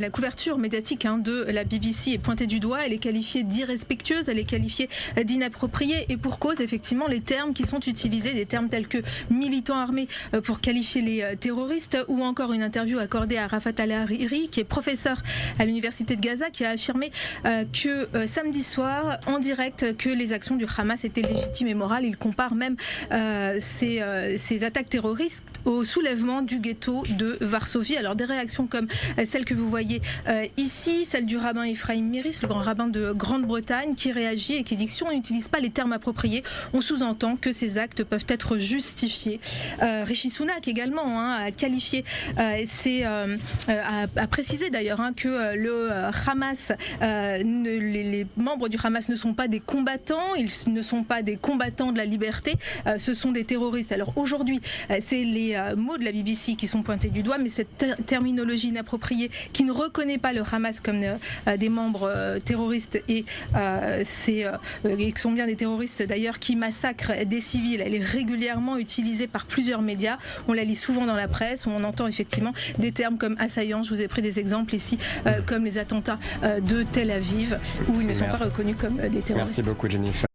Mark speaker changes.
Speaker 1: La couverture médiatique de la BBC est pointée du doigt, elle est qualifiée d'irrespectueuse, elle est qualifiée d'inappropriée et pour cause, effectivement, les termes qui sont utilisés, des termes tels que militants armés pour qualifier les terroristes ou encore une interview accordée à Rafat al-Hariri qui est professeur à l'université de Gaza qui a affirmé que samedi soir, en direct, que les actions du Hamas étaient légitimes et morales. Il compare même ces attaques terroristes au soulèvement du ghetto de Varsovie. Alors des réactions comme celle que vous voyez ici, celle du rabbin Ephraim Miris, le grand rabbin de Grande-Bretagne, qui réagit et qui dit que si on n'utilise pas les termes appropriés, on sous-entend que ces actes peuvent être justifiés. Rishi Sunak également a qualifié, a précisé d'ailleurs que le Hamas, les membres du Hamas ne sont pas des combattants, ils ne sont pas des combattants de la liberté, ce sont des terroristes. Alors aujourd'hui, c'est les mots de la BBC qui sont pointés du doigt, mais cette terminologie inappropriée qui ne reconnaît pas le Hamas comme des membres terroristes et qui sont bien des terroristes d'ailleurs qui massacrent des civils. Elle est régulièrement utilisée par plusieurs médias. On la lit souvent dans la presse où on entend effectivement des termes comme assaillants. Je vous ai pris des exemples ici comme les attentats de Tel Aviv où ils ne sont pas reconnus comme des terroristes.
Speaker 2: Merci beaucoup Jennifer.